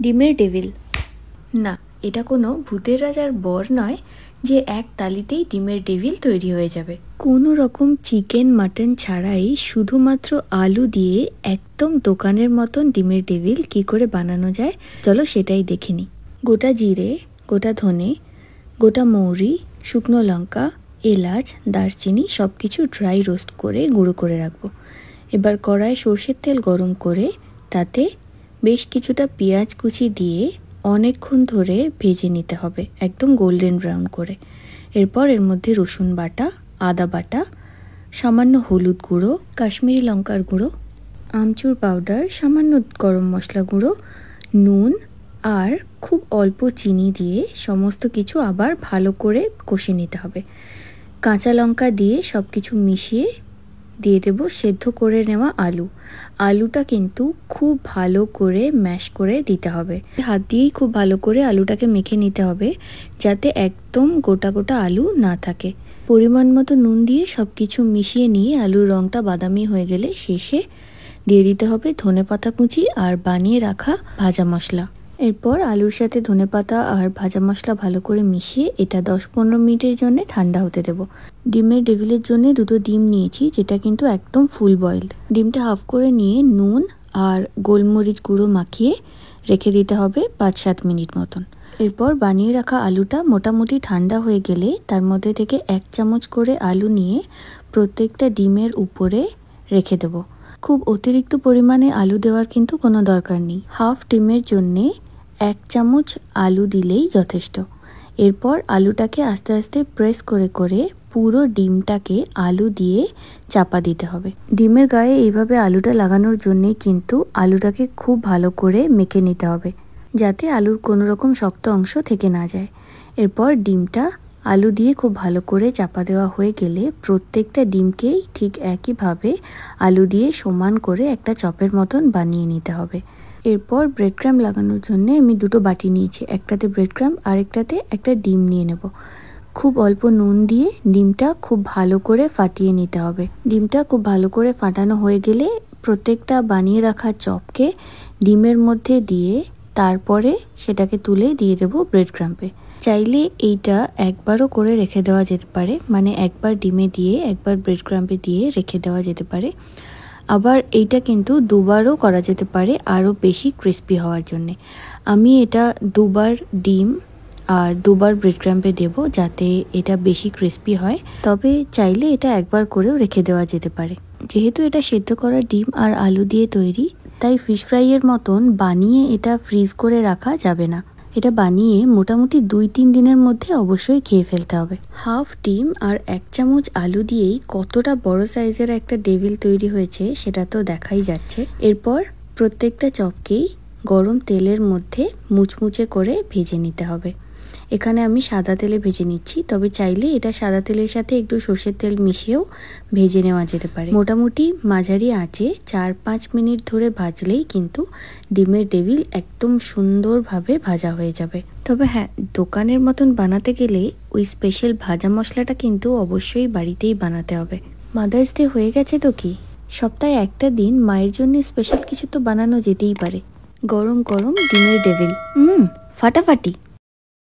ডিমের ডেভিল। না, এটা কোনো ভূতের রাজার বর নয় যে এক তালিতেই ডিমের ডেভিল তৈরি হয়ে যাবে। কোনো রকম চিকেন মাটন ছাড়াই শুধুমাত্র আলু দিয়ে একদম দোকানের মতন ডিমের ডেভিল কি করে বানানো যায় চলো সেটাই দেখে নিই। গোটা জিরে, গোটা ধনে, গোটা মৌরি, শুকনো লঙ্কা, এলাচ, দারচিনি সব কিছু ড্রাই রোস্ট করে গুঁড়ো করে রাখবো। এবার কড়ায় সর্ষের তেল গরম করে তাতে বেশ কিছুটা পেঁয়াজ কুচি দিয়ে অনেকক্ষণ ধরে ভেজে নিতে হবে, একদম গোল্ডেন ব্রাউন করে। এরপর এর মধ্যে রসুন বাটা, আদা বাটা, সামান্য হলুদ গুঁড়ো, কাশ্মীরি লঙ্কার গুঁড়ো, আমচুর পাউডার, সামান্য গরম মশলা গুঁড়ো, নুন আর খুব অল্প চিনি দিয়ে সমস্ত কিছু আবার ভালো করে কষে নিতে হবে। কাঁচা লঙ্কা দিয়ে সব কিছু মিশিয়ে দিয়ে দেব সেদ্ধ করে নেওয়া আলু। আলুটা কিন্তু খুব ভালো করে ম্যাশ করে দিতে হবে, হাত দিয়েই খুব ভালো করে আলুটাকে মেখে নিতে হবে যাতে একদম গোটা গোটা আলু না থাকে। পরিমাণ মতো নুন দিয়ে সব কিছু মিশিয়ে নিয়ে আলুর রঙটা বাদামি হয়ে গেলে শেষে দিয়ে দিতে হবে ধনেপাতা কুচি আর বানিয়ে রাখা ভাজা মশলা। এরপর আলুর সাথে ধনেপাতা আর ভাজা মশলা ভালো করে মিশিয়ে এটা 10-15 মিনিটের জন্য ঠান্ডা হতে দেব। ডিমের ডেভিলের জন্য 2টো ডিম নিয়েছি, যেটা কিন্তু একদম ফুল বয়েলড। ডিমটা হাফ করে নিয়ে নুন আর গোলমরিচ গুঁড়ো মাখিয়ে রেখে দিতে হবে 5-7 মিনিট মতন। এরপর বানিয়ে রাখা আলুটা মোটামুটি ঠান্ডা হয়ে গেলে তার মধ্যে থেকে 1 চামচ করে আলু নিয়ে প্রত্যেকটা ডিমের উপরে রেখে দেব। খুব অতিরিক্ত পরিমাণে আলু দেওয়ার কিন্তু কোনো দরকার নেই। হাফ ডিমের জন্যে 1 চামচ আলু দিলেই যথেষ্ট। এরপর আলুটাকে আস্তে আস্তে প্রেস করে করে পুরো ডিমটাকে আলু দিয়ে চাপা দিতে হবে। ডিমের গায়ে এইভাবে আলুটা লাগানোর জন্যে কিন্তু আলুটাকে খুব ভালো করে মেখে নিতে হবে যাতে আলুর কোনো রকম শক্ত অংশ থেকে না যায়। এরপর ডিমটা আলু দিয়ে খুব ভালো করে চাপা দেওয়া হয়ে গেলে প্রত্যেকটা ডিমকেই ঠিক একইভাবে আলু দিয়ে সমান করে একটা চপের মতন বানিয়ে নিতে হবে। এরপর ব্রেড ক্রাম্ব লাগানোর জন্য আমি 2টো বাটি নিয়েছি, একটাতে ব্রেড ক্রাম্ব আর একটাতে একটা ডিম নিয়ে নেব। খুব অল্প নুন দিয়ে ডিমটা খুব ভালো করে ফাটিয়ে নিতে হবে। ডিমটা খুব ভালো করে ফাটানো হয়ে গেলে প্রত্যেকটা বানিয়ে রাখা চপকে ডিমের মধ্যে দিয়ে তারপরে সেটাকে তুলে দিয়ে দেব ব্রেড ক্রাম্বে। চাইলে এইটা একবারও করে রেখে দেওয়া যেতে পারে, মানে একবার ডিমে দিয়ে একবার ব্রেড ক্রাম্বে দিয়ে রেখে দেওয়া যেতে পারে। আবার এইটা কিন্তু দুবারও করা যেতে পারে আরও বেশি ক্রিস্পি হওয়ার জন্যে। আমি এটা 2বার ডিম আর 2বার ব্রেড ক্রাম্বে দেব যাতে এটা বেশি ক্রিস্পি হয়, তবে চাইলে এটা একবার করেও রেখে দেওয়া যেতে পারে। যেহেতু এটা সেদ্ধ করা ডিম আর আলু দিয়ে তৈরি, তাই ফিশ ফ্রাইয়ের মতন বানিয়ে এটা ফ্রিজ করে রাখা যাবে না। এটা বানিয়ে মোটামুটি 2-3 দিনের মধ্যে অবশ্যই খেয়ে ফেলতে হবে। হাফ ডিম আর 1 চামচ আলু দিয়েই কতটা বড় সাইজের একটা ডেভিল তৈরি হয়েছে সেটা তো দেখাই যাচ্ছে। এরপর প্রত্যেকটা চপকেই গরম তেলের মধ্যে মুচমুচে করে ভেজে নিতে হবে। এখানে আমি সাদা তেলে ভেজে নিচ্ছি, তবে চাইলে এটা সাদা তেলের সাথে একটু সর্ষের তেল মিশিয়েও ভেজে নেওয়া যেতে পারে। মোটামুটি মাঝারি আঁচে 4-5 মিনিট ধরে ভাজলেই কিন্তু ডিমের ডেভিল একদম সুন্দরভাবে ভাজা হয়ে যাবে। তবে হ্যাঁ, দোকানের মতন বানাতে গেলে ওই স্পেশাল ভাজা মশলাটা কিন্তু অবশ্যই বাড়িতেই বানাতে হবে। মাদার্স ডে হয়ে গেছে তো কি, সপ্তাহে একটা দিন মায়ের জন্য স্পেশাল কিছু তো বানানো যেতেই পারে। গরম গরম ডিমের ডেভিল, ফাটাফাটি।